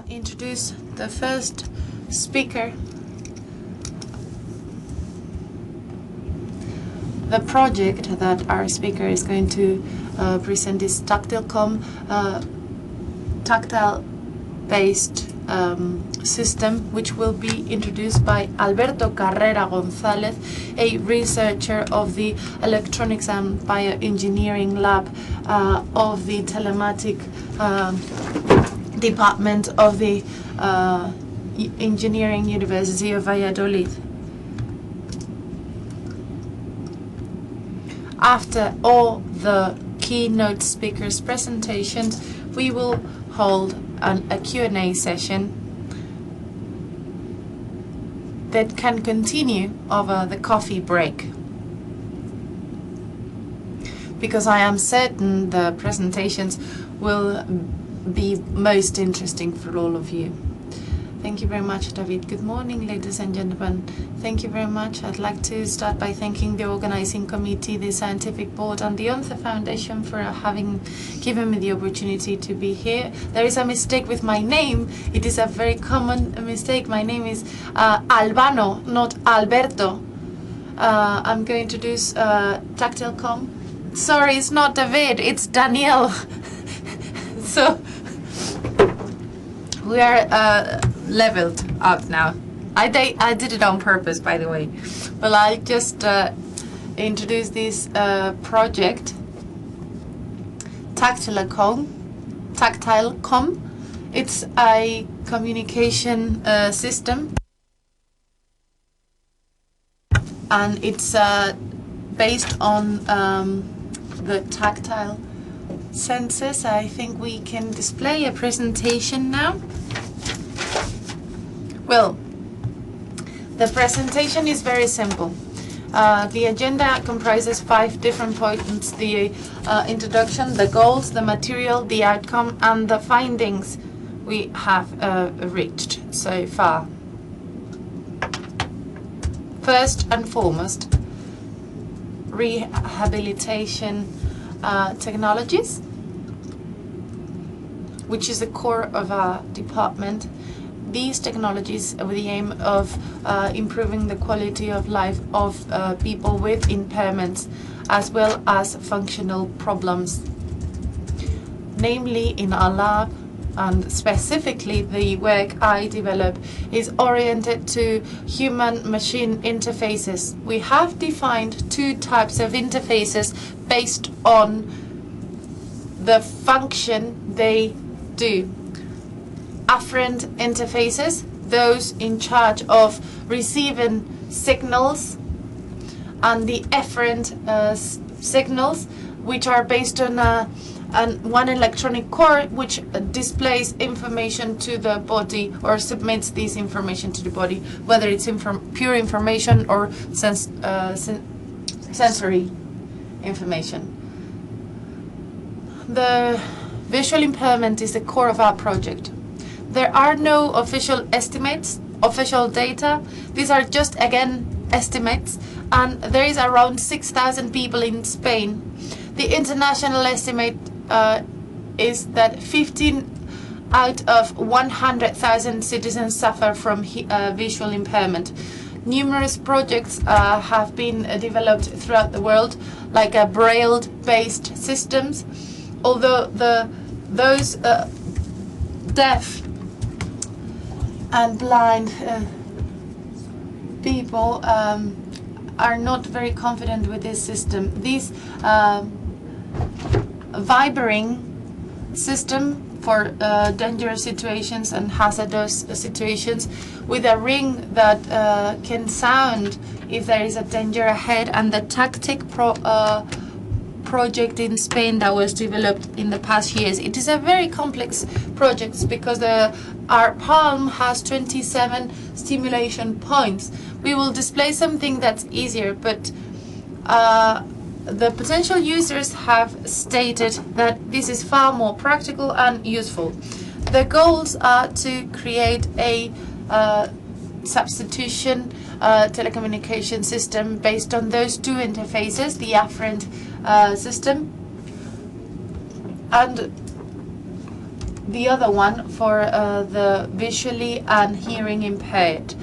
introduce the first speaker. The project that our speaker is going to present is Drt4all tactile-based system, which will be introduced by Alberto Carrera González, a researcher of the Electronics and Bioengineering Lab of the Telematic Department of the Engineering University of Valladolid. After all the keynote speakers' presentations, we will hold a Q&A session that can continue over the coffee break, because I am certain the presentations will be most interesting for all of you. Thank you very much, David. Good morning, ladies and gentlemen. Thank you very much. I'd like to start by thanking the organizing committee, the scientific board, and the ENG Foundation for having given me the opportunity to be here. There is a mistake with my name. It is a very common mistake. My name is Albano, not Alberto. I'm going to introduce Tactile.com. Sorry, it's not David, it's Daniel. So we are leveled up now. I did it on purpose, by the way. Well, I'll just introduce this project, Tactile.com. It's a communication system, and it's based on the tactile sensors. I think we can display a presentation now. Well, the presentation is very simple. The agenda comprises 5 different points: the introduction, the goals, the material, the outcome, and the findings we have reached so far. First and foremost, rehabilitation technologies, which is the core of our department. These technologies with the aim of improving the quality of life of people with impairments as well as functional problems. Namely, in our lab, and specifically the work I develop, is oriented to human-machine interfaces. We have defined 2 types of interfaces based on the function they do. Afferent interfaces, those in charge of receiving signals, and the efferent signals, which are based on one electronic core which displays information to the body or submits this information to the body, whether it's pure information or sensory information. The visual impairment is the core of our project. There are no official estimates, official data. These are just, again, estimates, and there is around 6,000 people in Spain. The international estimate is that 15 out of 100,000 citizens suffer from visual impairment. Numerous projects have been developed throughout the world, like Braille-based systems, although those deaf and blind people are not very confident with this system. These vibrating system for dangerous situations and hazardous situations, with a ring that can sound if there is a danger ahead, and the tactic project in Spain that was developed in the past years. It is a very complex project because our palm has 27 stimulation points. We will display something that's easier, but the potential users have stated that this is far more practical and useful. The goals are to create a substitution telecommunication system based on those 2 interfaces, the afferent system and the other one for the visually and hearing impaired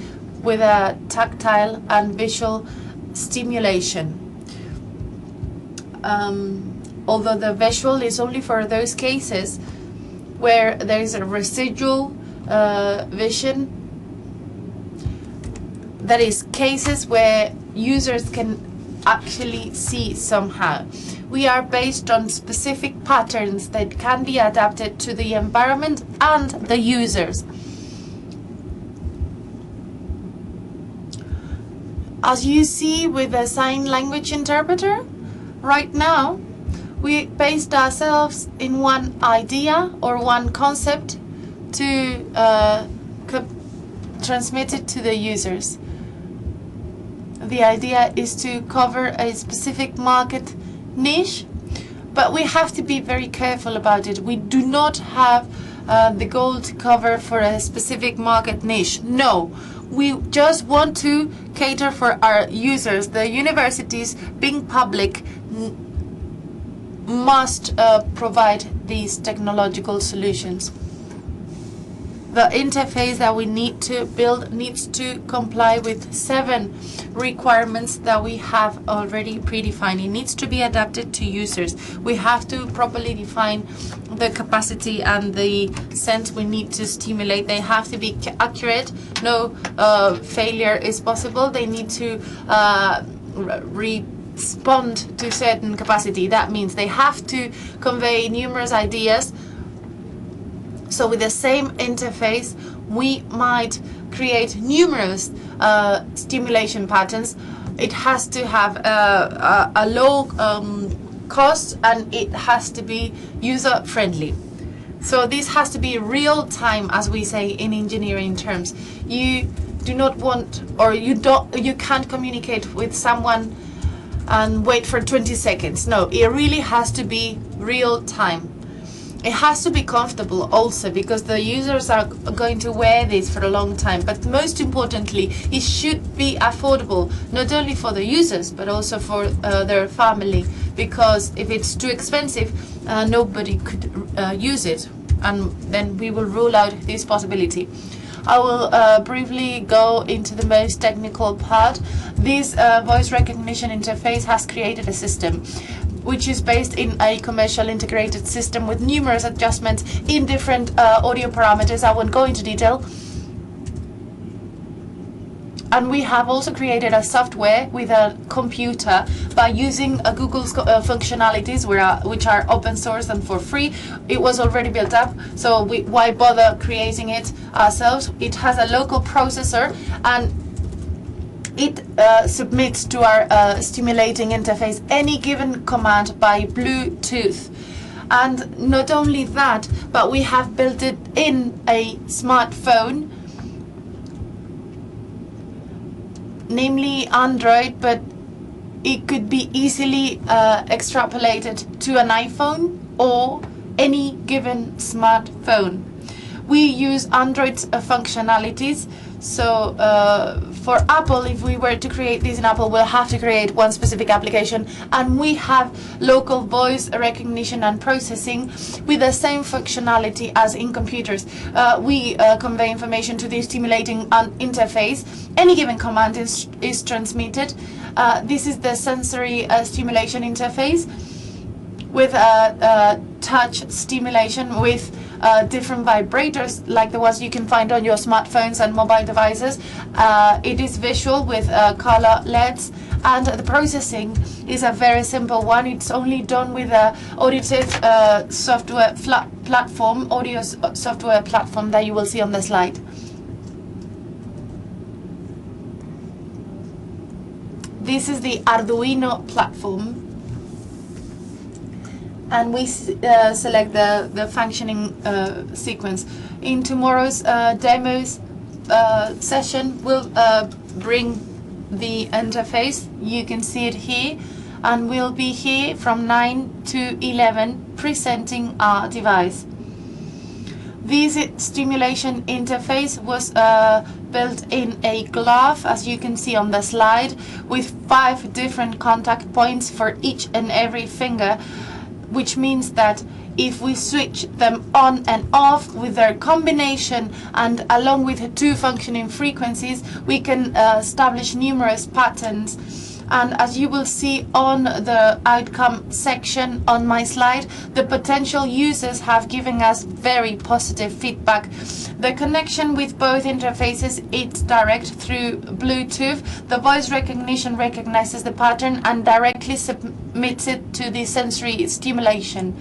with a tactile and visual stimulation. Although the visual is only for those cases where there is a residual vision, that is, cases where users can actually see somehow. We are based on specific patterns that can be adapted to the environment and the users. As you see with the sign language interpreter, right now we based ourselves in one idea or one concept to transmit it to the users. The idea is to cover a specific market niche, but we have to be very careful about it. We do not have the goal to cover for a specific market niche. No, we just want to cater for our users. The universities, being public, must provide these technological solutions. The interface that we need to build needs to comply with 7 requirements that we have already predefined. It needs to be adapted to users. We have to properly define the capacity and the sense we need to stimulate. They have to be accurate. No failure is possible. They need to respond to certain capacity. That means they have to convey numerous ideas. So with the same interface, we might create numerous stimulation patterns. It has to have a low cost, and it has to be user-friendly. So this has to be real time, as we say in engineering terms. You do not want, or you can't communicate with someone and wait for 20 seconds. No, it really has to be real time. It has to be comfortable also, because the users are going to wear this for a long time. But most importantly, it should be affordable, not only for the users, but also for their family. Because if it's too expensive, nobody could use it. And then we will rule out this possibility. I will briefly go into the most technical part. This voice recognition interface has created a system which is based in a commercial integrated system with numerous adjustments in different audio parameters. I won't go into detail. And we have also created a software with a computer by using Google's functionalities, which are open source and for free. It was already built up, so why bother creating it ourselves? It has a local processor, and it submits to our stimulating interface any given command by Bluetooth. And not only that, but we have built it in a smartphone, namely Android, but it could be easily extrapolated to an iPhone or any given smartphone. We use Android's functionalities. So for Apple, if we were to create this in Apple, we'll have to create one specific application, and we have local voice recognition and processing with the same functionality as in computers. We convey information to the stimulating interface. Any given command is transmitted. This is the sensory stimulation interface with touch stimulation with different vibrators like the ones you can find on your smartphones and mobile devices. It is visual with color LEDs, and the processing is a very simple one. It's only done with a auditive software platform, audio software platform that you will see on the slide. This is the Arduino platform. And we select the functioning sequence. In tomorrow's demos session, we'll bring the interface. You can see it here, and we'll be here from 9 to 11 presenting our device. This stimulation interface was built in a glove, as you can see on the slide, with 5 different contact points for each and every finger, which means that if we switch them on and off with their combination and along with two functioning frequencies, we can establish numerous patterns. And as you will see on the outcome section on my slide, the potential users have given us very positive feedback. The connection with both interfaces is direct through Bluetooth. The voice recognition recognizes the pattern and directly submits it to the sensory stimulation.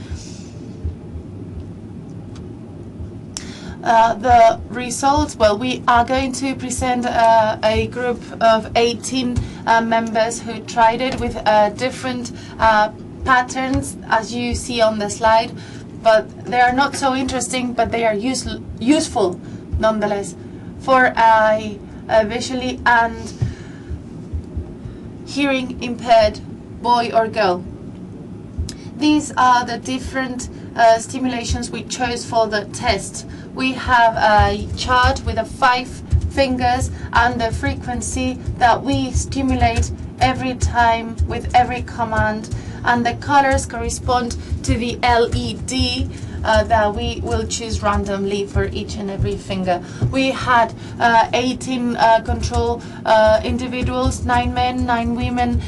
The results, well, we are going to present a group of 18 members who tried it with different patterns, as you see on the slide, but they are not so interesting, but they are useful nonetheless for a visually and hearing impaired boy or girl. These are the different stimulations we chose for the test. We have a chart with the 5 fingers and the frequency that we stimulate every time with every command, and the colors correspond to the LED that we will choose randomly for each and every finger. We had 18 control individuals, 9 men, 9 women,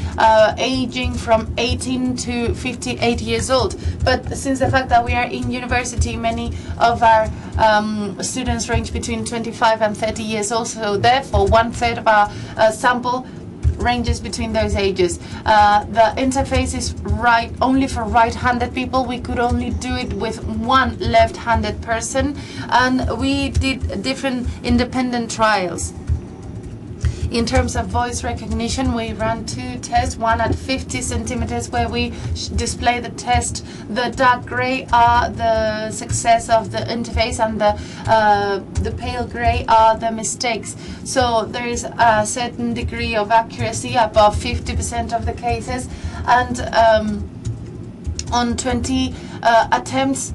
aging from 18 to 58 years old. But since the fact that we are in university, many of our students range between 25 and 30 years old, so therefore 1/3 of our sample ranges between those ages. The interface is only for right-handed people. We could only do it with one left-handed person, and we did different independent trials. In terms of voice recognition, we ran 2 tests, one at 50 centimeters where we display the test. The dark gray are the success of the interface, and the pale gray are the mistakes. So there is a certain degree of accuracy, above 50% of the cases, and on 20 attempts,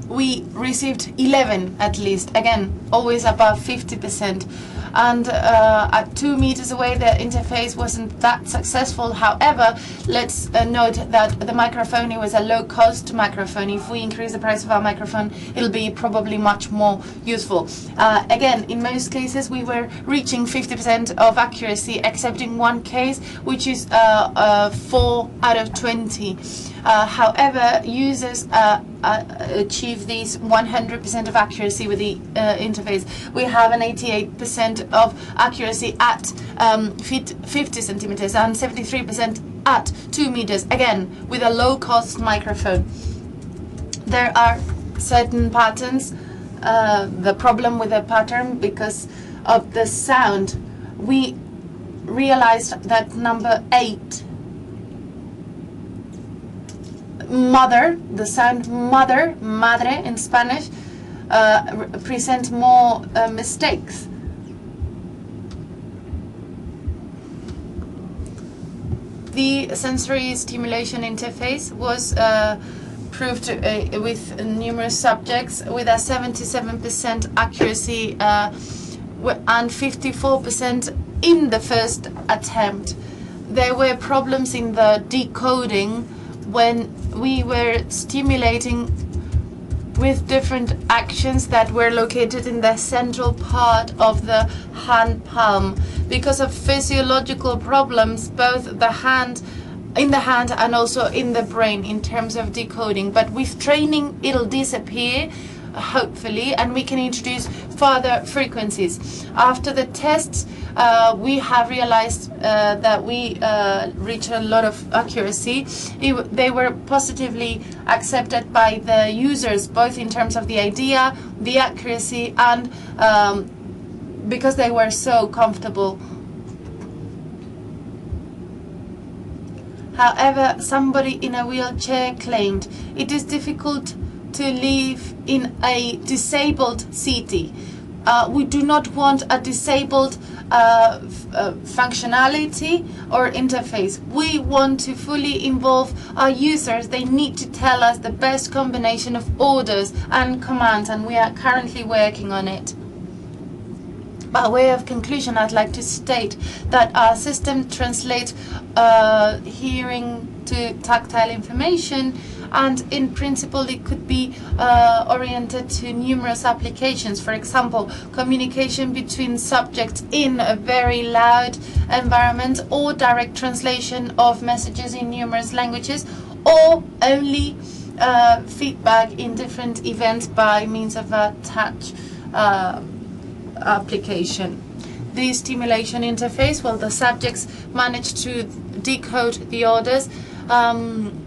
we received 11 at least, again always above 50%, and at 2 meters away the interface wasn't that successful. However, let's note that the microphone, it was a low-cost microphone. If we increase the price of our microphone, it'll be probably much more useful. Again, in most cases we were reaching 50% of accuracy, except in one case, which is 4 out of 20. However, users achieve these 100% of accuracy with the interface. We have an 88% of accuracy at 50 centimeters and 73% at 2 meters, again with a low-cost microphone. There are certain patterns. The problem with the pattern, because of the sound, we realized that number 8, mother, the sound mother, madre in Spanish, present more mistakes. The sensory stimulation interface was proved with numerous subjects with a 77% accuracy and 54% in the first attempt. There were problems in the decoding when we were stimulating with different actions that were located in the central part of the hand palm. Because of physiological problems, both in the hand and also in the brain in terms of decoding. But with training, it'll disappear, hopefully, and we can introduce further frequencies. After the tests, we have realized that we reached a lot of accuracy. They were positively accepted by the users, both in terms of the idea, the accuracy, and because they were so comfortable. However, somebody in a wheelchair claimed it is difficult to live in a disabled city. We do not want a disabled functionality or interface. We want to fully involve our users. They need to tell us the best combination of orders and commands, and we are currently working on it. By way of conclusion, I'd like to state that our system translates hearing to tactile information, and in principle it could be oriented to numerous applications. For example, communication between subjects in a very loud environment, or direct translation of messages in numerous languages, or only feedback in different events by means of a touch application. The stimulation interface, well, the subjects manage to decode the orders.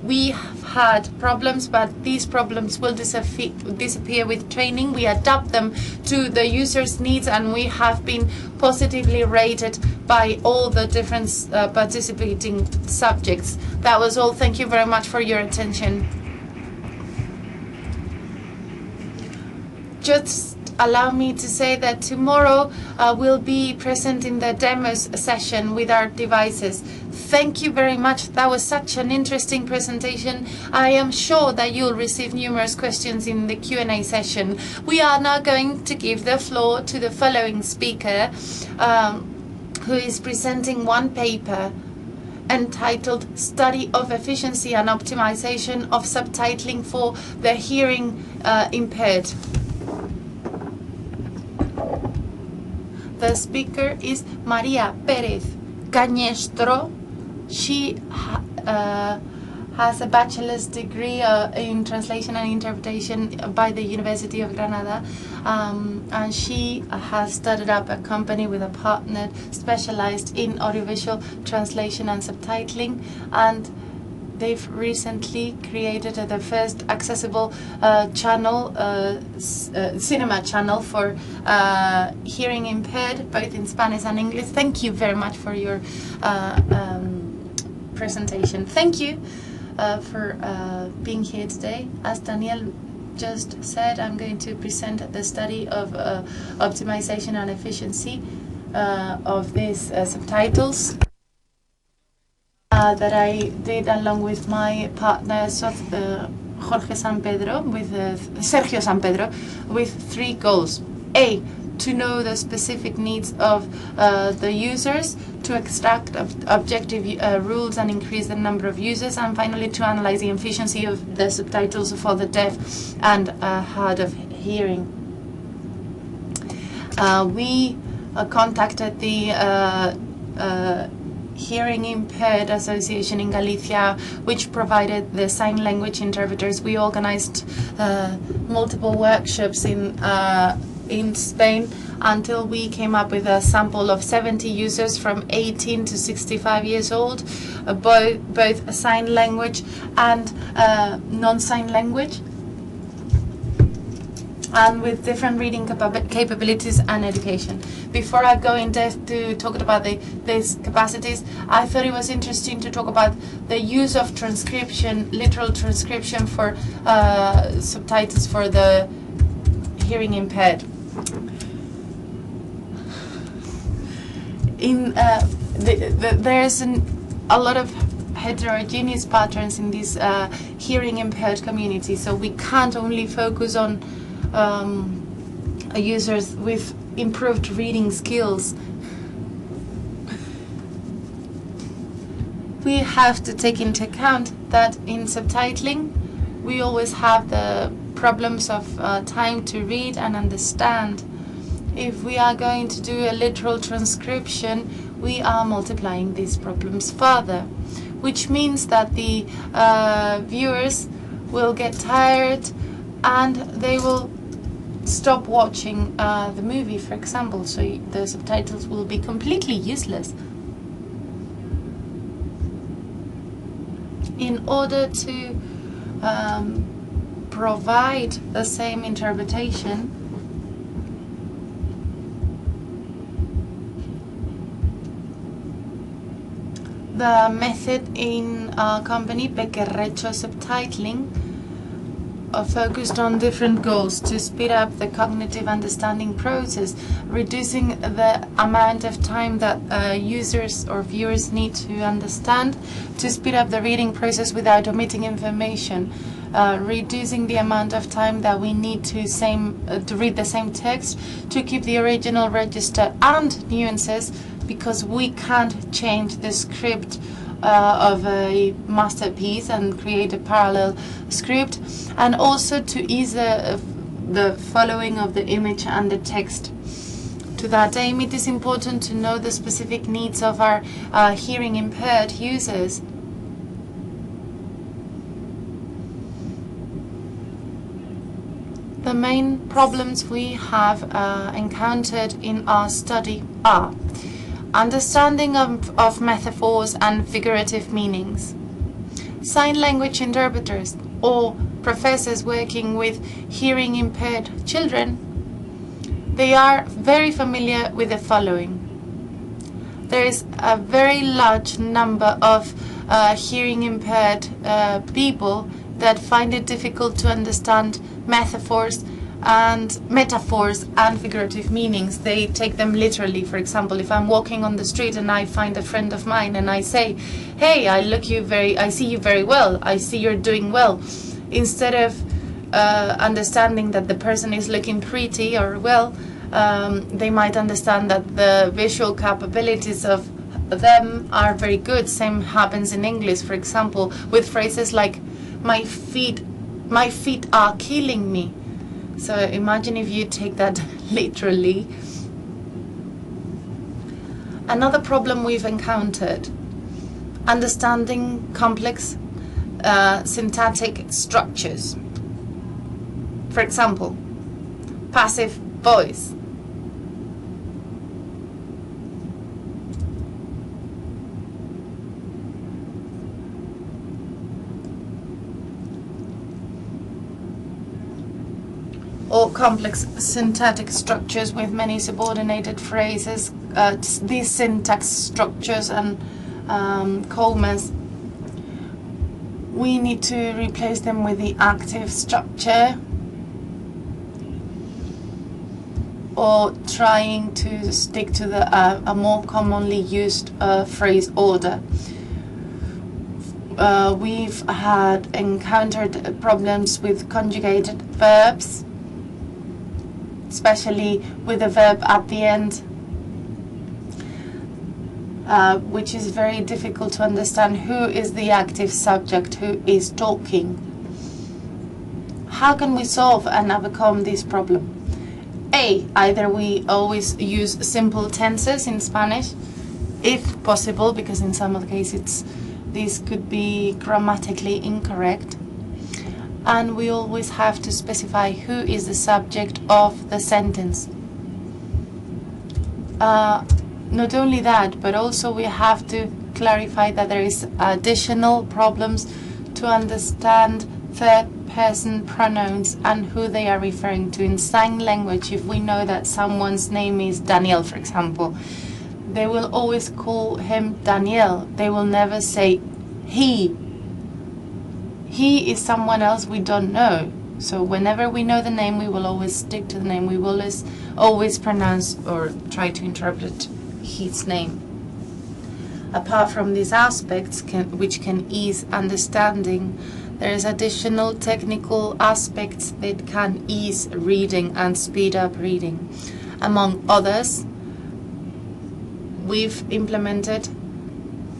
We have had problems, but these problems will disappear with training. We adapt them to the user's needs, and we have been positively rated by all the different participating subjects. That was all. Thank you very much for your attention. Just allow me to say that tomorrow we'll be present in the demos session with our devices. Thank you very much. That was such an interesting presentation. I am sure that you'll receive numerous questions in the Q&A session. We are now going to give the floor to the following speaker, who is presenting one paper entitled Study of Efficiency and Optimization of Subtitling for the Hearing Impaired. The speaker is María Pérez Cañestro. She has a bachelor's degree in translation and interpretation by the University of Granada, and she has started up a company with a partner specialized in audiovisual translation and subtitling, and they've recently created the first accessible channel, cinema channel for hearing impaired, both in Spanish and English. Thank you very much for your presentation. Thank you for being here today. As Daniel just said, I'm going to present the study of optimization and efficiency of these subtitles that I did along with my partner Jorge San Pedro, with Sergio San Pedro, with 3 goals. A, to know the specific needs of the users, to extract objective rules and increase the number of users, and finally to analyze the efficiency of the subtitles for the deaf and hard of hearing. We contacted the Hearing Impaired Association in Galicia, which provided the sign language interpreters. We organized multiple workshops in Spain until we came up with a sample of 70 users from 18 to 65 years old, both sign language and non-sign language, and with different reading capabilities and education. Before I go in depth to talk about these capacities, I thought it was interesting to talk about the use of transcription, literal transcription for subtitles for the hearing impaired. There's a lot of heterogeneous patterns in this hearing impaired community, so we can't only focus on users with improved reading skills. We have to take into account that in subtitling we always have the problems of time to read and understand. If we are going to do a literal transcription, we are multiplying these problems further, which means that the viewers will get tired and they will stop watching the movie, for example, so the subtitles will be completely useless. In order to provide the same interpretation, the method in our company, Pequerrecho Subtitling, focused on different goals: to speed up the cognitive understanding process, reducing the amount of time that users or viewers need to understand, to speed up the reading process without omitting information, reducing the amount of time that we need to read the same text, to keep the original register and nuances, because we can't change the script of a masterpiece and create a parallel script, and also to ease the following of the image and the text. To that aim, it is important to know the specific needs of our hearing impaired users. The main problems we have encountered in our study are understanding of metaphors and figurative meanings. Sign language interpreters or professors working with hearing impaired children, they are very familiar with the following. There is a very large number of hearing impaired people that find it difficult to understand metaphors and figurative meanings. They take them literally. For example, if I'm walking on the street and I find a friend of mine and I say, "Hey, I see you very well. I see you're doing well," instead of understanding that the person is looking pretty or well, they might understand that the visual capabilities of them are very good. Same happens in English, for example, with phrases like my feet are killing me. So imagine if you take that literally. Another problem we've encountered, understanding complex syntactic structures. For example, passive voice. Or complex syntactic structures with many subordinated phrases. These syntax structures and commas, we need to replace them with the active structure, or trying to stick to a more commonly used phrase order. We've encountered problems with conjugated verbs, especially with a verb at the end, which is very difficult to understand who is the active subject, who is talking. How can we solve and overcome this problem? Either we always use simple tenses in Spanish, if possible, because in some of the cases this could be grammatically incorrect. And we always have to specify who is the subject of the sentence. Not only that, but also we have to clarify that there is additional problems to understand third-person pronouns and who they are referring to. In sign language, if we know that someone's name is Daniel, for example, they will always call him Daniel. They will never say he. He is someone else we don't know. So whenever we know the name, we will always stick to the name. We will always pronounce or try to interpret his name. Apart from these aspects, which can ease understanding, there is additional technical aspects that can ease reading and speed up reading. Among others, we've implemented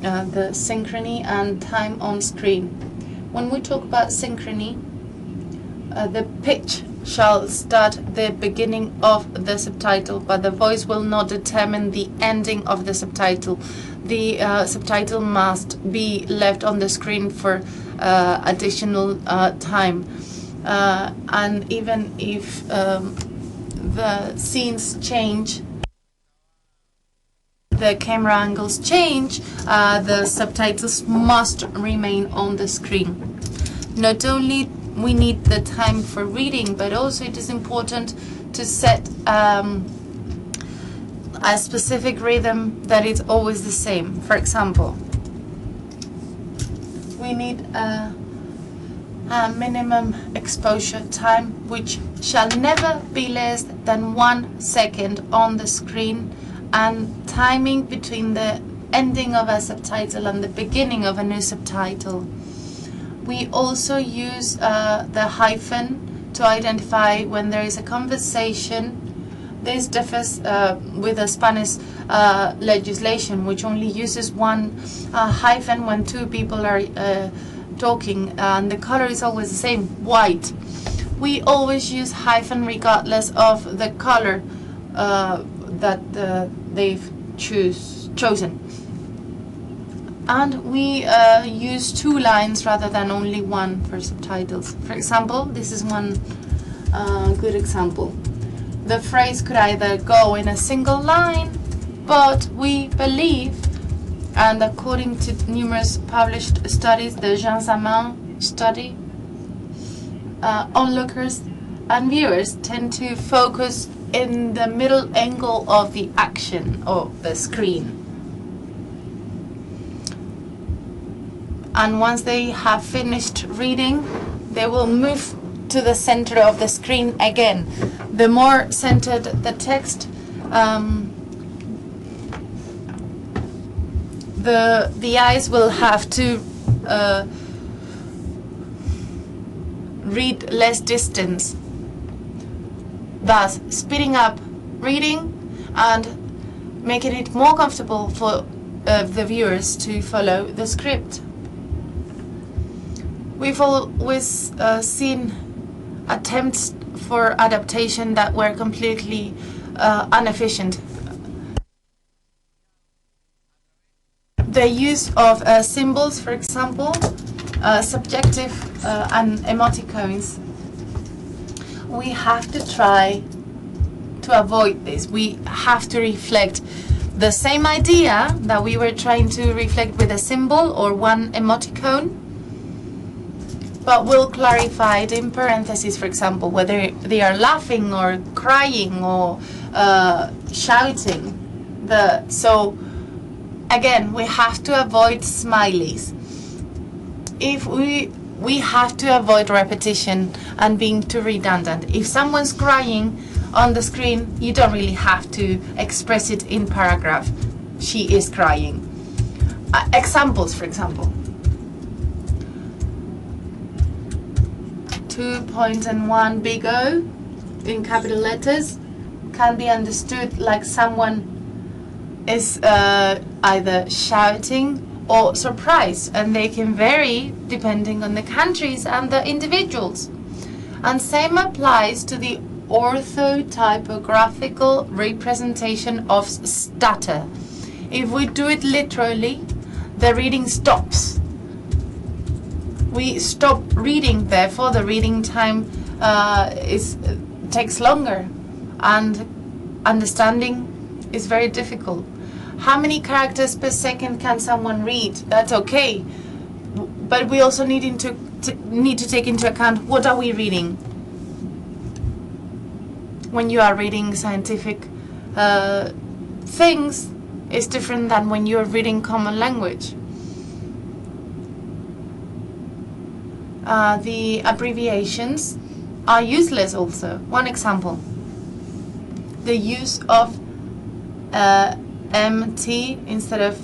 the synchrony and time on screen. When we talk about synchrony, the pitch shall start the beginning of the subtitle, but the voice will not determine the ending of the subtitle. The subtitle must be left on the screen for additional time. And even if the scenes change, the camera angles change, the subtitles must remain on the screen. Not only we need the time for reading, but also it is important to set a specific rhythm that is always the same. For example, we need a minimum exposure time which shall never be less than 1 second on the screen, and timing between the ending of a subtitle and the beginning of a new subtitle. We also use the hyphen to identify when there is a conversation This differs with the Spanish legislation, which only uses one hyphen when two people are talking, and the color is always the same, white. We always use hyphen regardless of the color that they've chosen. And we use 2 lines rather than only one for subtitles. For example, this is one good example. The phrase could either go in a single line, but we believe, and according to numerous published studies, the Jean Samin study, onlookers and viewers tend to focus in the middle angle of the action of the screen. And once they have finished reading, they will move to the center of the screen again. The more centered the text, the eyes will have to read less distance, thus speeding up reading and making it more comfortable for the viewers to follow the script. We've always seen attempts for adaptation that were completely inefficient. The use of symbols, for example, subjective and emoticons. We have to try to avoid this. We have to reflect the same idea that we were trying to reflect with a symbol or one emoticon, but we'll clarify it in parentheses, for example, whether they are laughing or crying or shouting. So again, we have to avoid smileys. If we have to avoid repetition and being too redundant. If someone's crying on the screen, you don't really have to express it in paragraph. She is crying. Examples, for example. 2 points and 1 big O in capital letters can be understood like someone is either shouting or surprised, and they can vary depending on the countries and the individuals. And same applies to the orthotypographical representation of stutter. If we do it literally, the reading stops. We stop reading, therefore the reading time takes longer, and understanding is very difficult. How many characters per second can someone read? That's okay, but we also need to take into account what are we reading. When you are reading scientific things, it's different than when you are reading common language. The abbreviations are useless also. One example, the use of MT instead of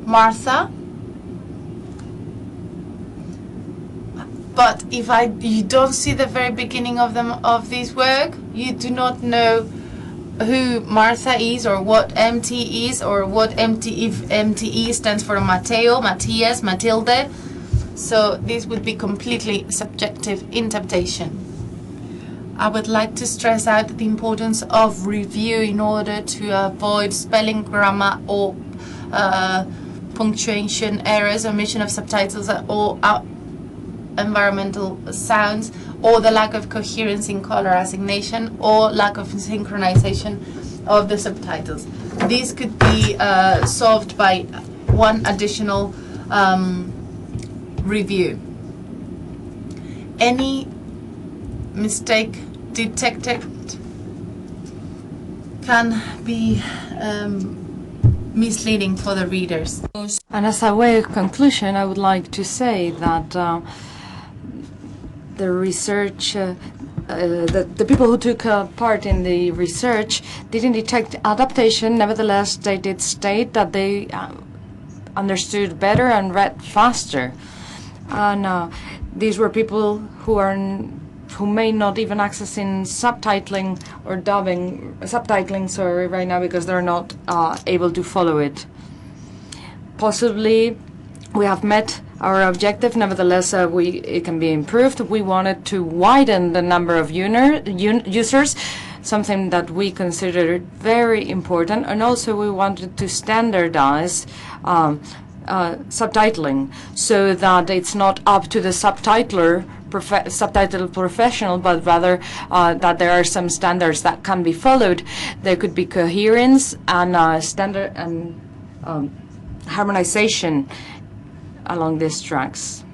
Martha. But if you don't see the very beginning of this work, you do not know who Martha is or what MT is or what if MTE stands for Mateo, Matthias, Matilde. So this would be completely subjective interpretation. I would like to stress out the importance of review in order to avoid spelling, grammar, or punctuation errors, omission of subtitles, or environmental sounds, or the lack of coherence in color assignation, or lack of synchronization of the subtitles. These could be solved by one additional review. Any mistake detected can be misleading for the readers. And as a way of conclusion, I would like to say that the research, the people who took part in the research didn't detect adaptation. Nevertheless, they did state that they understood better and read faster. And these were people who are who may not even accessing subtitling or subtitling, sorry, right now because they're not able to follow it. Possibly we have met our objective, nevertheless it can be improved. We wanted to widen the number of users, something that we considered very important, and also we wanted to standardize subtitling so that it's not up to the subtitler subtitle professional, but rather that there are some standards that can be followed. There could be coherence and standard and harmonization along these tracks.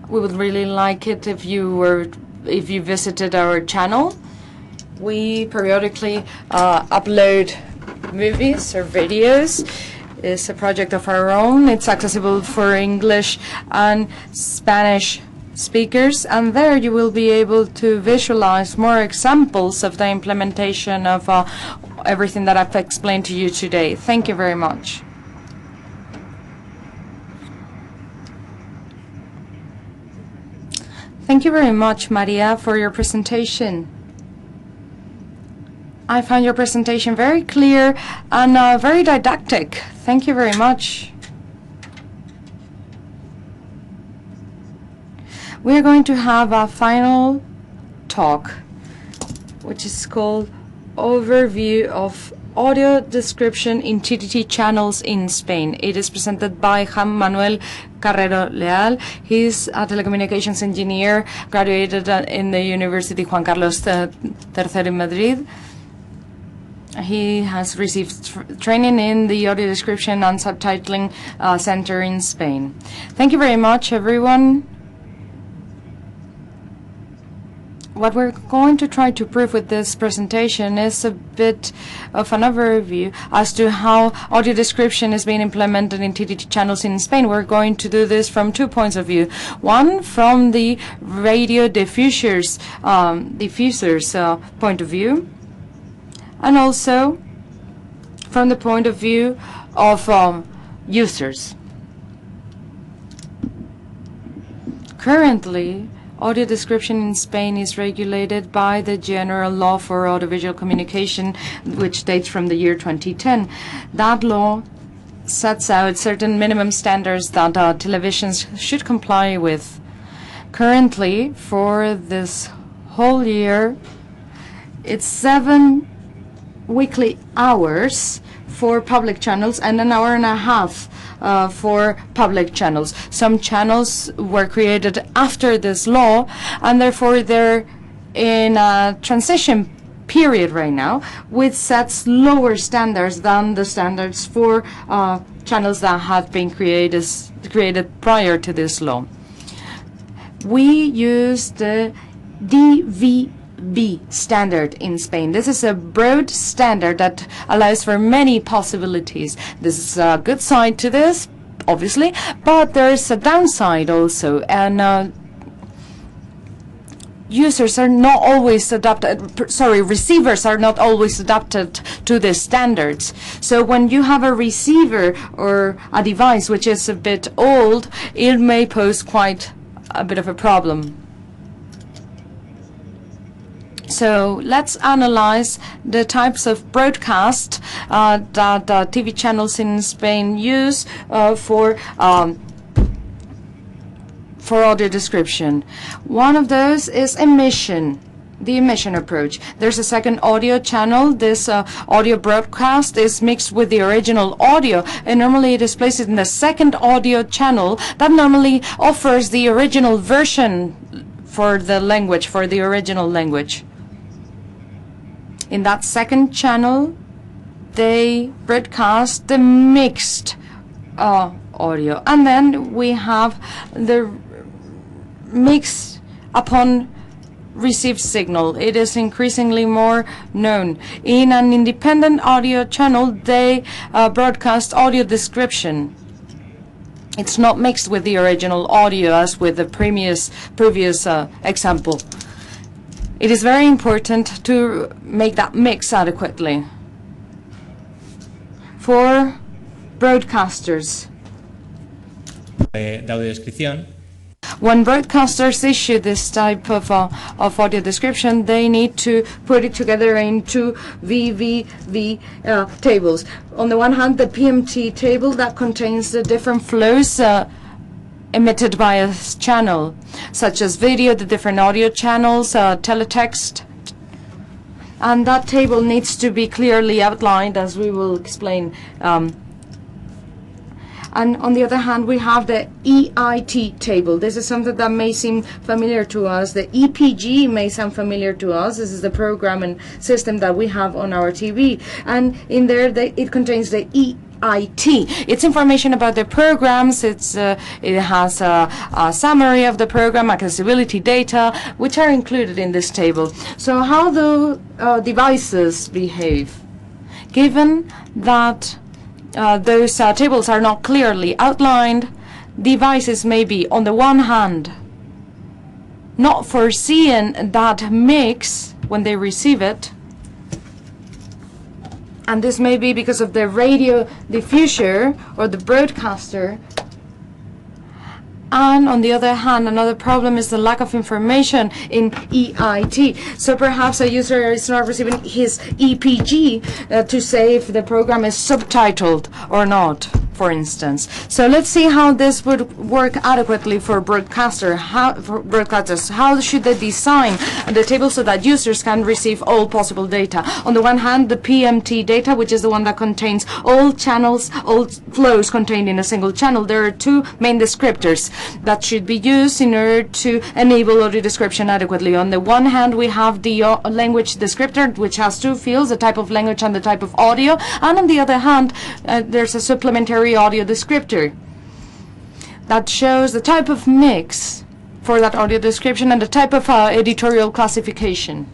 We would really like it if you visited our channel. We periodically upload movies or videos. It's a project of our own. It's accessible for English and Spanish speakers, and there you will be able to visualize more examples of the implementation of everything that I've explained to you today. Thank you very much. Thank you very much, Maria, for your presentation. I found your presentation very clear and very didactic. Thank you very much. We are going to have a final talk, which is called Overview of Audio Description in TDT Channels in Spain. It is presented by Juan Manuel Carrero Leal. He's a telecommunications engineer, graduated in the University Juan Carlos III in Madrid. He has received training in the Audio Description and Subtitling Center in Spain. Thank you very much, everyone. What we're going to try to prove with this presentation is a bit of an overview as to how audio description is being implemented in TDT channels in Spain. We're going to do this from 2 points of view. One, from the radio diffusers point of view, and also from the point of view of users. Currently, audio description in Spain is regulated by the General Law for Audiovisual Communication, which dates from the year 2010. That law sets out certain minimum standards that televisions should comply with. Currently, for this whole year, it's 7 weekly hours for public channels and an hour and a half for public channels. Some channels were created after this law, and therefore they're in a transition period right now, which sets lower standards than the standards for channels that had been created prior to this law. We use the DVB standard in Spain. This is a broad standard that allows for many possibilities. This is a good side to this, obviously, but there's a downside also, and receivers are not always adapted to the standards. So when you have a receiver or a device which is a bit old, it may pose quite a bit of a problem. So let's analyze the types of broadcast that TV channels in Spain use for audio description. One of those is emission, the emission approach. There's a second audio channel. This audio broadcast is mixed with the original audio, and normally it is placed in the second audio channel that normally offers the original version for the language, for the original language. In that second channel, they broadcast the mixed audio. And then we have the mix upon received signal. It is increasingly more known. In an independent audio channel, they broadcast audio description. It's not mixed with the original audio as with the previous example. It is very important to make that mix adequately. For broadcasters, When broadcasters issue this type of audio description, they need to put it together into VVV tables. On the one hand, the PMT table that contains the different flows emitted by a channel, such as video, the different audio channels, teletext, and that table needs to be clearly outlined, as we will explain. And on the other hand, we have the EIT table. This is something that may seem familiar to us. The EPG may sound familiar to us. This is the programming system that we have on our TV. And in there, it contains the EIT. It's information about the programs. It has a summary of the program, accessibility data, which are included in this table. So how do devices behave? Given that those tables are not clearly outlined, devices may be, on the one hand, not foreseeing that mix when they receive it, and this may be because of the radio diffuser or the broadcaster. And on the other hand, another problem is the lack of information in EIT. So perhaps a user is not receiving his EPG to say if the program is subtitled or not, for instance. So let's see how this would work adequately for broadcasters. How should they design the table so that users can receive all possible data? On the one hand, the PMT data, which is the one that contains all channels, all flows contained in a single channel. There are two main descriptors that should be used in order to enable audio description adequately. On the one hand, we have the language descriptor, which has two fields, the type of language and the type of audio, and on the other hand, there's a supplementary audio descriptor that shows the type of mix for that audio description and the type of editorial classification.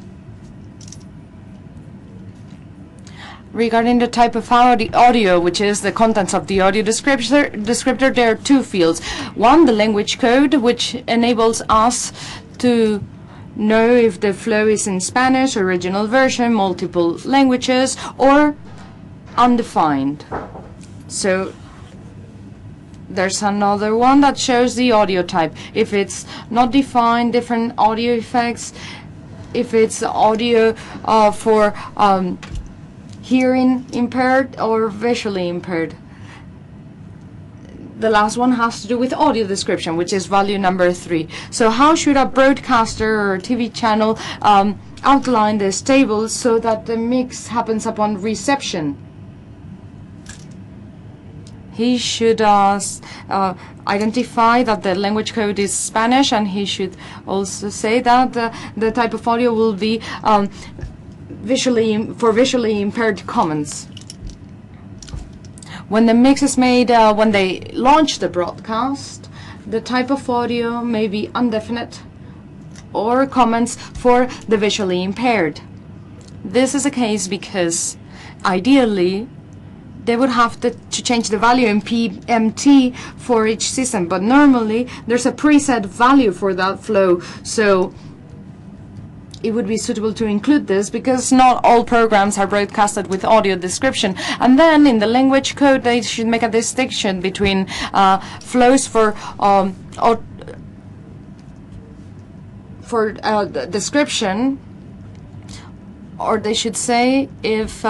Regarding the type of audio, which is the contents of the audio descriptor, there are two fields. One, the language code, which enables us to know if the flow is in Spanish, original version, multiple languages, or undefined. So there's another one that shows the audio type. If it's not defined, different audio effects, if it's audio for hearing impaired or visually impaired. The last one has to do with audio description, which is value number 3. So how should a broadcaster or a TV channel outline this table so that the mix happens upon reception? He should identify that the language code is Spanish, and he should also say that the type of audio will be visually impaired comments. When the mix is made, when they launch the broadcast, the type of audio may be indefinite or comments for the visually impaired. This is a case because ideally they would have to change the value in PMT for each system, but normally there's a preset value for that flow, so it would be suitable to include this because not all programs are broadcasted with audio description. And then in the language code, they should make a distinction between flows for description, or they should say if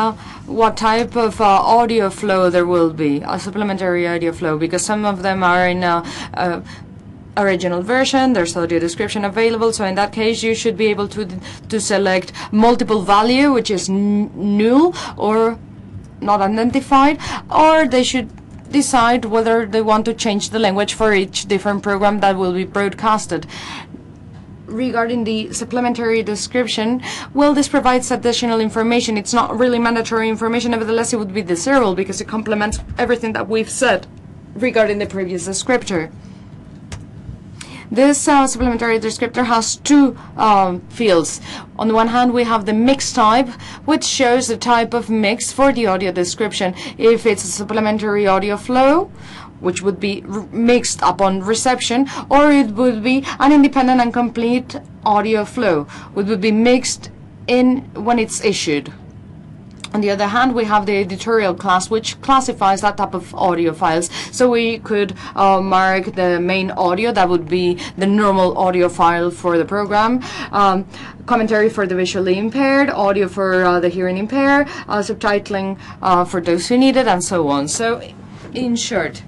what type of audio flow there will be, a supplementary audio flow, because some of them are in original version, there's audio description available, so in that case you should be able to select multiple value, which is null or not identified, or they should decide whether they want to change the language for each different program that will be broadcasted. Regarding the supplementary description, well, this provides additional information. It's not really mandatory information, nevertheless it would be desirable because it complements everything that we've said regarding the previous descriptor. This supplementary descriptor has two fields. On the one hand, we have the mix type, which shows the type of mix for the audio description. If it's a supplementary audio flow, which would be mixed upon reception, or it would be an independent and complete audio flow, which would be mixed in when it's issued. On the other hand, we have the editorial class, which classifies that type of audio files. So we could mark the main audio, that would be the normal audio file for the program, commentary for the visually impaired, audio for the hearing impaired, subtitling for those who need it, and so on. So, in short,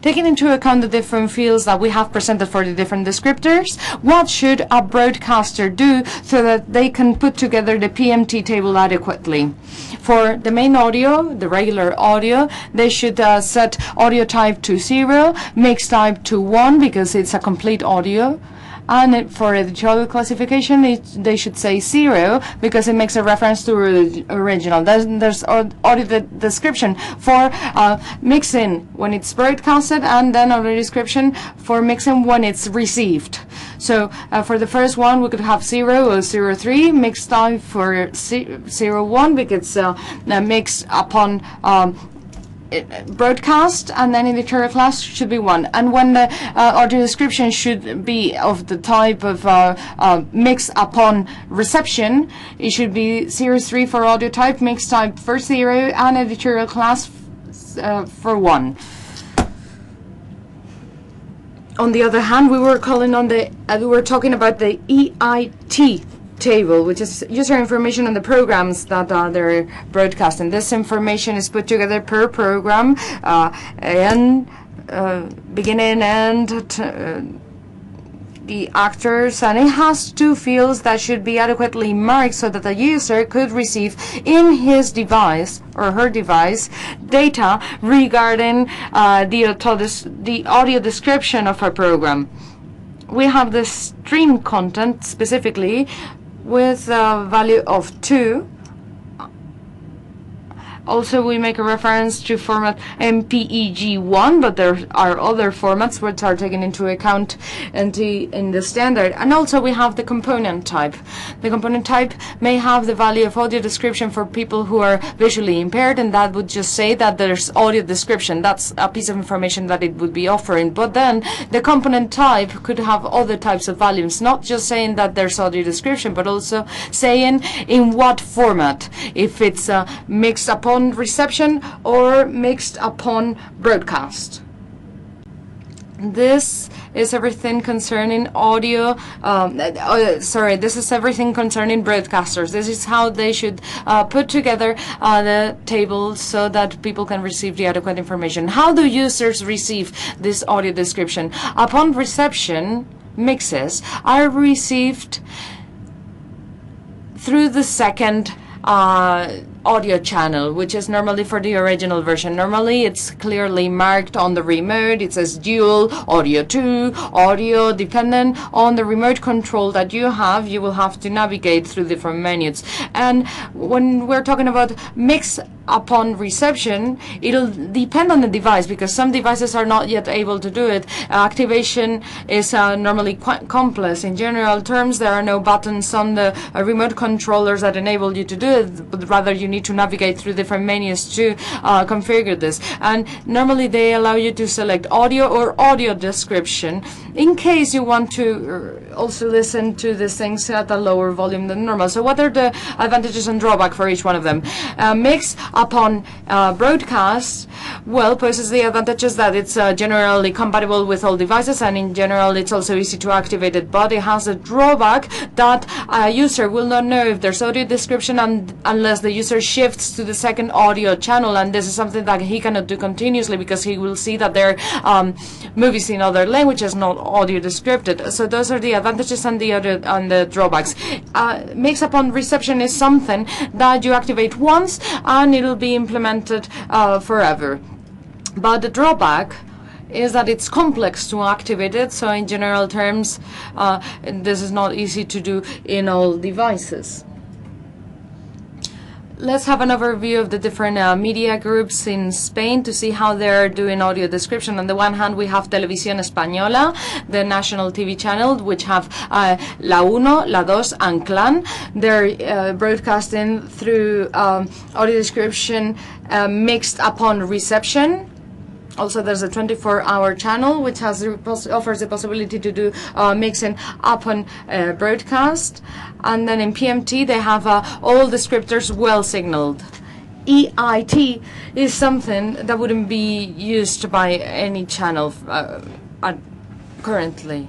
taking into account the different fields that we have presented for the different descriptors, what should a broadcaster do so that they can put together the PMT table adequately? For the main audio, the regular audio, they should set audio type to 0, mix type to 1 because it's a complete audio. And for editorial classification, they should say 0 because it makes a reference to original. There's audio description for mixing when it's broadcasted, and then audio description for mixing when it's received. So for the first one, we could have 0 or 03, mixed type for 01 because mixed upon broadcast, and then editorial class should be 1. And when the audio description should be of the type of mix upon reception, it should be 03 for audio type, mix type for 0, and editorial class for 1. On the other hand, we were talking about the EIT table, which is user information on the programs that they're broadcasting. This information is put together per program, and beginning, end, the actors, and it has 2 fields that should be adequately marked so that the user could receive in his device or her device data regarding the audio description of a program. We have the stream content specifically with a value of 2. Also, we make a reference to format MPEG-1, but there are other formats which are taken into account in the standard. And also, we have the component type. The component type may have the value of audio description for people who are visually impaired, and that would just say that there's audio description. That's a piece of information that it would be offering. But then, the component type could have other types of values, not just saying that there's audio description, but also saying in what format. If it's mixed upon reception or mixed upon broadcast. This is everything concerning audio. This is everything concerning broadcasters. This is how they should put together the table so that people can receive the adequate information. How do users receive this audio description? Upon reception, mixes are received through the second audio channel, which is normally for the original version. Normally it's clearly marked on the remote. It says dual, audio 2, audio. Depending on the remote control that you have, you will have to navigate through different menus. And when we're talking about mix upon reception, it'll depend on the device because some devices are not yet able to do it. Activation is normally quite complex. In general terms, there are no buttons on the remote controllers that enable you to do it, but rather you need to navigate through different menus to configure this. And normally they allow you to select audio or audio description in case you want to also listen to these things at a lower volume than normal. So what are the advantages and drawbacks for each one of them? Mix upon broadcast, well, poses the advantages that it's generally compatible with all devices, and in general it's also easy to activate it, but it has a drawback that a user will not know if there's audio description unless the user shifts to the second audio channel, and this is something that he cannot do continuously because he will see that there are movies in other languages not audio descripted. So those are the advantages and the drawbacks. Mix upon reception is something that you activate once and it'll be implemented forever. But the drawback is that it's complex to activate it, so in general terms this is not easy to do in all devices. Let's have an overview of the different media groups in Spain to see how they're doing audio description. On the one hand, we have Televisión Española, the national TV channel, which have La Uno, La Dos, and Clan. They're broadcasting through audio description mixed upon reception. Also, there's a 24-hour channel which offers the possibility to do mixing upon broadcast. And then in PMT, they have all descriptors well signaled. EIT is something that wouldn't be used by any channel currently.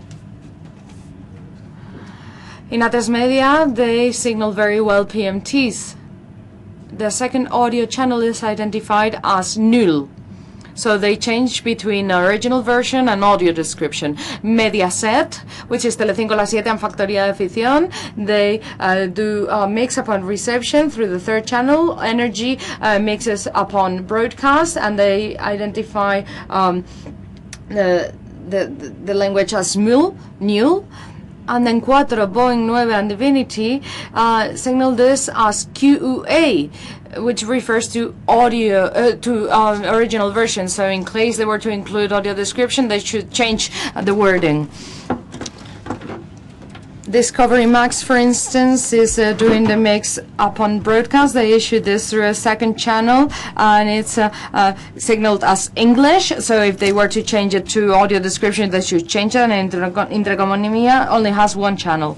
In Atresmedia, they signal very well PMTs. The second audio channel is identified as null. So they change between original version and audio description. Mediaset, which is Telecinco Las 7 and Factoría de Ficción, they do mix upon reception through the third channel. Energy mixes upon broadcast, and they identify the language as null. And then 4, Boeing 9 and Divinity signal this as QUA, which refers to audio original version. So in case they were to include audio description, they should change the wording. Discovery Max, for instance, is doing the mix upon broadcast. They issued this through a second channel, and it's signaled as English. So if they were to change it to audio description, they should change it. And Intereconomía only has one channel.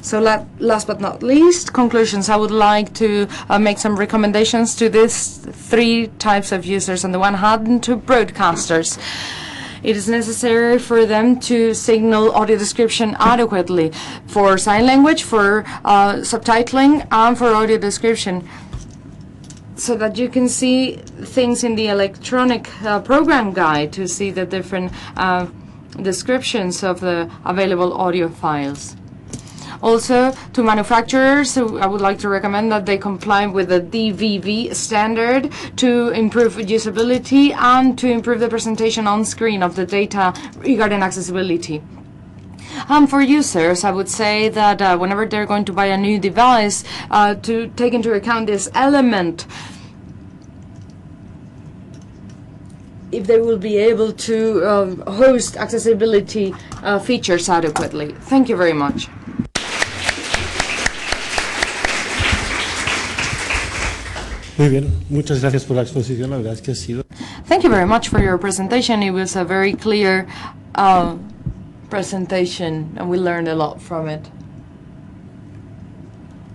So last but not least, conclusions. I would like to make some recommendations to these 3 types of users. On the one hand, to broadcasters. It is necessary for them to signal audio description adequately for sign language, for subtitling, and for audio description, so that you can see things in the electronic program guide to see the different descriptions of the available audio files. Also, to manufacturers, I would like to recommend that they comply with the DVV standard to improve usability and to improve the presentation on screen of the data regarding accessibility. For users, I would say that whenever they're going to buy a new device, to take into account this element, if they will be able to host accessibility features adequately. Thank you very much. Muy bien, muchas gracias por la exposición. La verdad es que ha sido. Thank you very much for your presentation. It was a very clear presentation, and we learned a lot from it.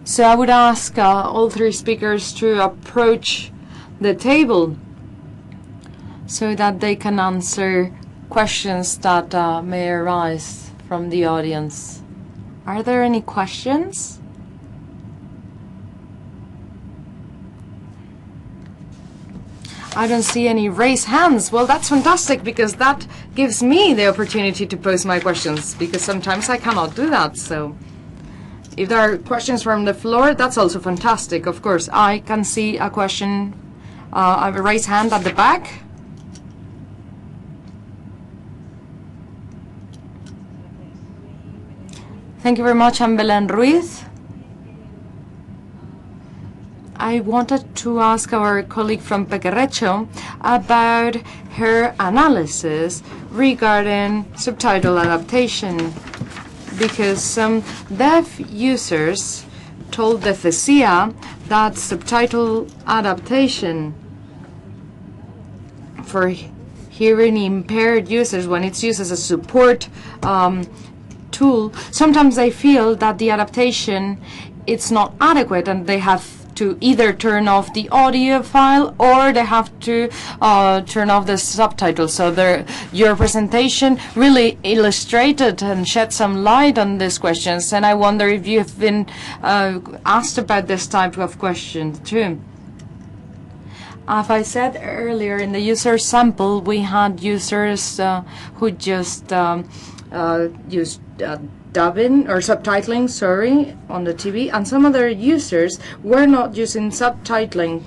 So I would ask all 3 speakers to approach the table so that they can answer questions that may arise from the audience. Are there any questions? I don't see any raised hands. Well, that's fantastic, because that gives me the opportunity to pose my questions, because sometimes I cannot do that. So if there are questions from the floor, that's also fantastic. Of course, I can see a question, a raised hand at the back. Thank you very much. I'm Belén Ruiz. I wanted to ask our colleague from Pequerrecho about her analysis regarding subtitle adaptation, because some deaf users told the FECIA that subtitle adaptation for hearing impaired users, when it's used as a support tool, sometimes they feel that the adaptation it's not adequate, and they have to either turn off the audio file or they have to turn off the subtitles. So your presentation really illustrated and shed some light on these questions, and I wonder if you've been asked about this type of question too. As I said earlier, in the user sample we had users who just used dubbing or subtitling, sorry, on the TV, and some other users were not using subtitling.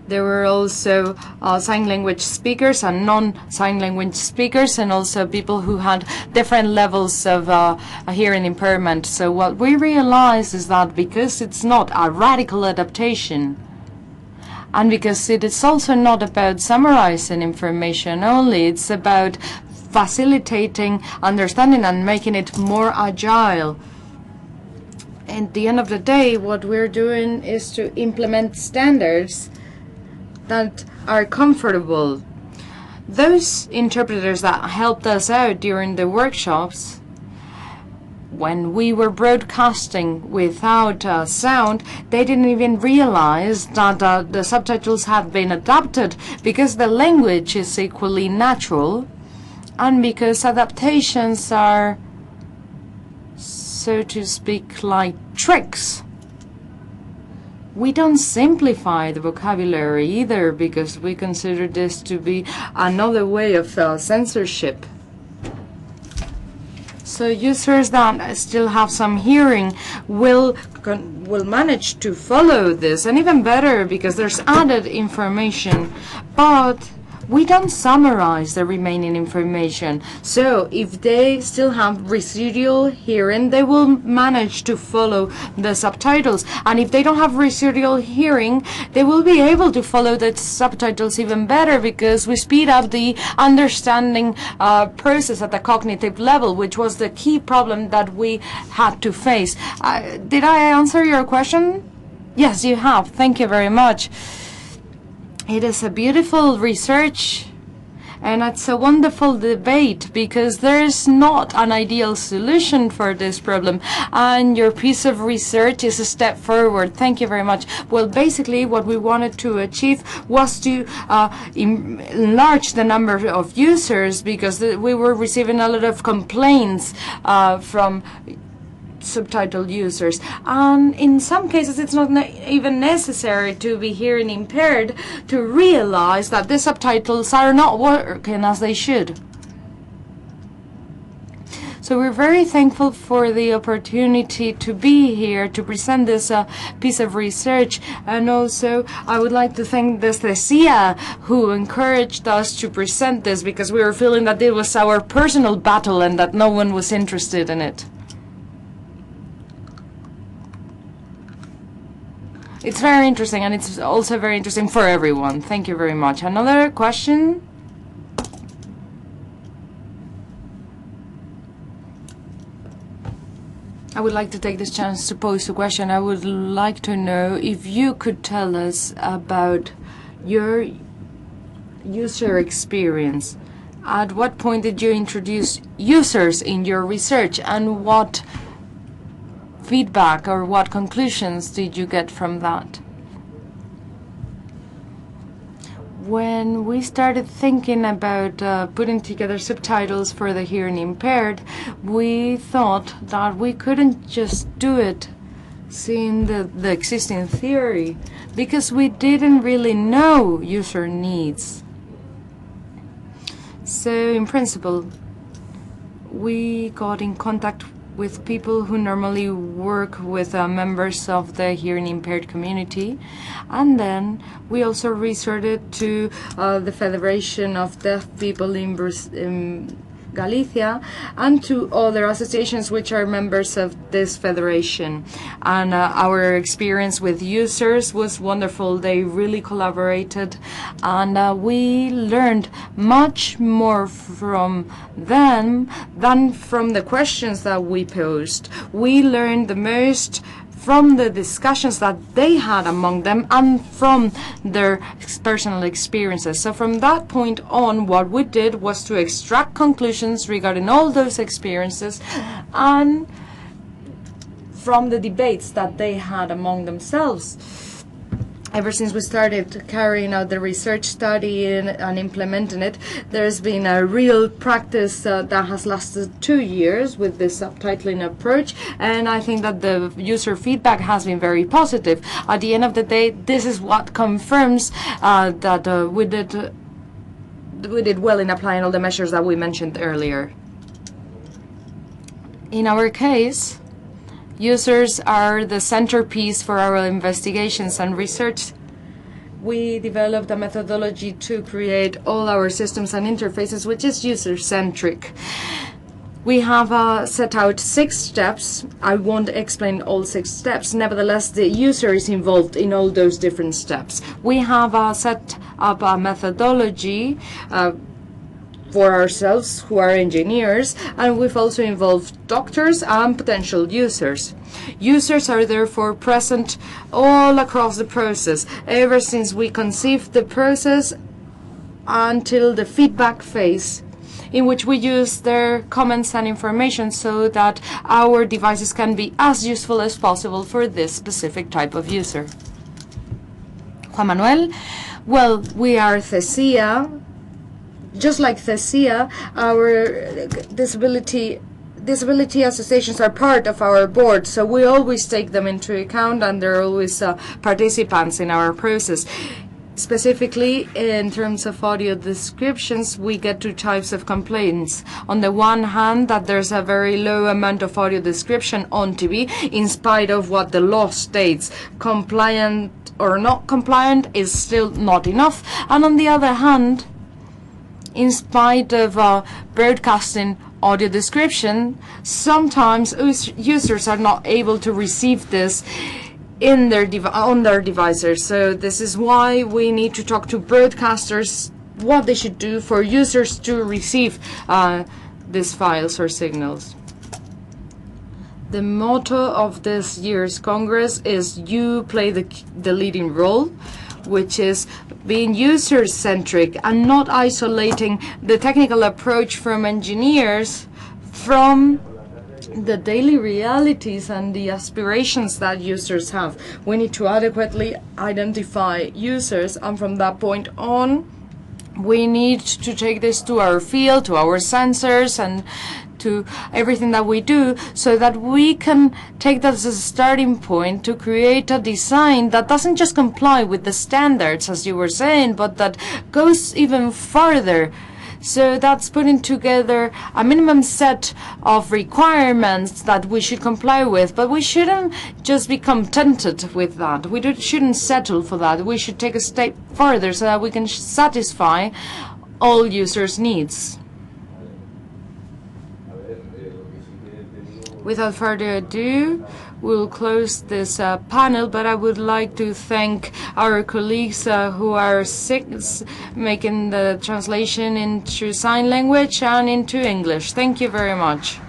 There were also sign language speakers and non-sign language speakers, and also people who had different levels of hearing impairment. So what we realized is that because it's not a radical adaptation, and because it is also not about summarizing information only, it's about facilitating understanding and making it more agile. At the end of the day, what we're doing is to implement standards that are comfortable. Those interpreters that helped us out during the workshops, when we were broadcasting without sound, they didn't even realize that the subtitles had been adapted, because the language is equally natural and because adaptations are, so to speak, like tricks. We don't simplify the vocabulary either, because we consider this to be another way of censorship. So users that still have some hearing will manage to follow this, and even better because there's added information, but we don't summarize the remaining information. So if they still have residual hearing, they will manage to follow the subtitles. And if they don't have residual hearing, they will be able to follow the subtitles even better, because we speed up the understanding process at the cognitive level, which was the key problem that we had to face. Did I answer your question? Yes, you have. Thank you very much. It is a beautiful research, and it's a wonderful debate, because there is not an ideal solution for this problem, and your piece of research is a step forward. Thank you very much. Well, basically what we wanted to achieve was to enlarge the number of users, because we were receiving a lot of complaints from subtitle users, and in some cases it's not even necessary to be hearing impaired to realize that the subtitles are not working as they should. So we're very thankful for the opportunity to be here to present this piece of research, and also I would like to thank the SEA who encouraged us to present this, because we were feeling that it was our personal battle and that no one was interested in it. It's very interesting, and it's also very interesting for everyone. Thank you very much. Another question? I would like to take this chance to pose a question. I would like to know if you could tell us about your user experience. At what point did you introduce users in your research, and what feedback or what conclusions did you get from that? When we started thinking about putting together subtitles for the hearing impaired, we thought that we couldn't just do it seeing the existing theory, because we didn't really know user needs. So in principle, we got in contact with people who normally work with members of the hearing impaired community, and then we also resorted to the Federation of Deaf People in Galicia, and to other associations which are members of this federation. And our experience with users was wonderful. They really collaborated, and we learned much more from them than from the questions that we posed. We learned the most from the discussions that they had among them and from their personal experiences. So from that point on, what we did was to extract conclusions regarding all those experiences and from the debates that they had among themselves. Ever since we started carrying out the research study and implementing it, there's been a real practice that has lasted 2 years with this subtitling approach, and I think that the user feedback has been very positive. At the end of the day, this is what confirms that we did well in applying all the measures that we mentioned earlier. In our case, users are the centerpiece for our investigations and research. We developed a methodology to create all our systems and interfaces, which is user-centric. We have set out 6 steps. I won't explain all 6 steps. Nevertheless, the user is involved in all those different steps. We have set up a methodology for ourselves, who are engineers, and we've also involved doctors and potential users. Users are therefore present all across the process, ever since we conceived the process until the feedback phase, in which we use their comments and information so that our devices can be as useful as possible for this specific type of user. Juan Manuel, well, we are CESIA. Just like CESIA, our disability associations are part of our board, so we always take them into account, and they're always participants in our process. Specifically, in terms of audio descriptions, we get two types of complaints. On the one hand, that there's a very low amount of audio description on TV, in spite of what the law states. Compliant or not compliant is still not enough. And on the other hand, in spite of broadcasting audio description, sometimes users are not able to receive this in their on their devices. So this is why we need to talk to broadcasters what they should do for users to receive these files or signals. The motto of this year's Congress is "You play the leading role," which is being user-centric and not isolating the technical approach from engineers from the daily realities and the aspirations that users have. We need to adequately identify users, and from that point on, we need to take this to our field, to our sensors, and to everything that we do, so that we can take that as a starting point to create a design that doesn't just comply with the standards, as you were saying, but that goes even further. So that's putting together a minimum set of requirements that we should comply with, but we shouldn't just be contented with that. We shouldn't settle for that. We should take a step further so that we can satisfy all users' needs. Without further ado, we'll close this panel, but I would like to thank our colleagues who are making the translation into sign language and into English. Thank you very much.